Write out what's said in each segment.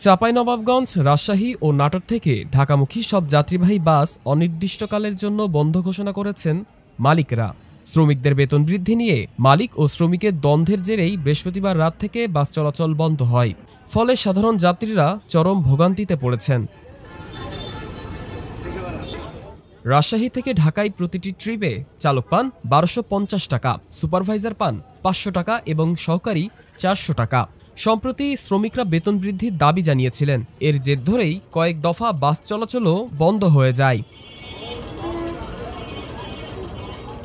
চাঁপাইনবাবগঞ্জ, রাজশাহী ও নাটোর থেকে ঢাকামুখী সব যাত্রীবাহী বাস অনির্দিষ্টকালের জন্য বন্ধ ঘোষণা করেছেন মালিকরা। শ্রমিকদের বেতন বৃদ্ধি নিয়ে মালিক ও শ্রমিকের দ্বন্দ্বের জেরেই বৃহস্পতিবার রাত থেকে বাস চলাচল বন্ধ হয়। ফলে সাধারণ যাত্রীরা চরম ভোগান্তিতে পড়েছেন। রাজশাহী থেকে ঢাকায় প্রতিটি ট্রিপে চালক পান ১২৫০ টাকা, সুপারভাইজার পান ৫০০ টাকা এবং সহকারী ৪০০ টাকা। সম্প্রতি শ্রমিকরা বেতন বৃদ্ধির দাবি জানিয়েছিলেন। এর জের ধরেই কয়েক দফা বাস চলাচলও বন্ধ হয়ে যায়।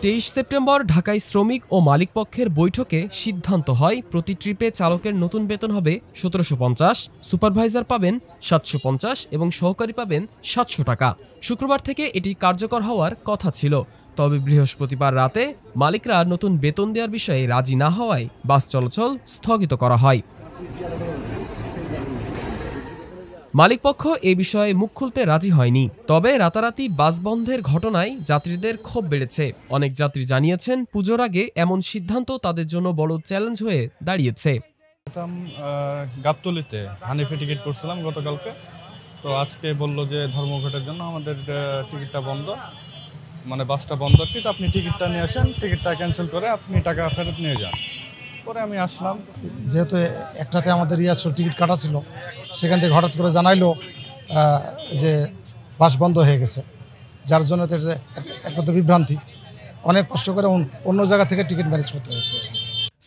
২৩ সেপ্টেম্বর ঢাকায় শ্রমিক ও মালিক পক্ষের বৈঠকে সিদ্ধান্ত হয় প্রতি ট্রিপে চালকের নতুন বেতন হবে ১৭৫০, সুপারভাইজার পাবেন ৭৫০ এবং সহকারী পাবেন ৭০০ টাকা। শুক্রবার থেকে এটি কার্যকর হওয়ার কথা ছিল, তবে বৃহস্পতিবার রাতে মালিকরা নতুন বেতন দেওয়ার বিষয়ে রাজি না হওয়ায় বাস চলাচল স্থগিত করা হয়। মালিকপক্ষ এ বিষয়ে মুখ খুলতে রাজি হয়নি। তবে রাতারাতি বাস বন্ধের ঘটনায় যাত্রীদের ক্ষোভ বেড়েছে। অনেক যাত্রী জানিয়েছেন, পুজোর আগে এমন সিদ্ধান্ত তাদের জন্য বড় চ্যালেঞ্জ হয়ে দাঁড়িয়েছে। গাবতলীতে হানিফে টিকিট করছিলাম গতকালকে, তো আজকে বলল যে ধর্মঘটের জন্য আমাদের টিকিটটা বন্ধ, মানে বাসটা বন্ধ। কিন্তু আপনি টিকিটটা নিয়ে আসেন, টিকিটটা ক্যান্সেল করে আপনি টাকা ফেরত নিয়ে যান। পরে আমি আসলাম, যেহেতু একটাতে আমাদের টিকিট কাটা ছিল, সেখান থেকে হঠাৎ করে জানাইলো যে বাস বন্ধ হয়ে গেছে, যার জন্য একটা তো বিভ্রান্তি। অনেক কষ্ট করে অন্য জায়গা থেকে টিকিট ম্যানেজ করতে হয়েছে।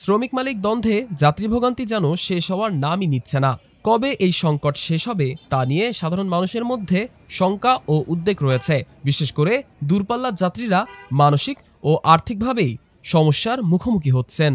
শ্রমিক মালিক দ্বন্দ্বে যাত্রী ভোগান্তি যেন শেষ হওয়ার নামই নিচ্ছে না। কবে এই সংকট শেষ হবে তা নিয়ে সাধারণ মানুষের মধ্যে শঙ্কা ও উদ্বেগ রয়েছে। বিশেষ করে দূরপাল্লার যাত্রীরা মানসিক ও আর্থিকভাবেই সমস্যার মুখোমুখি হচ্ছেন।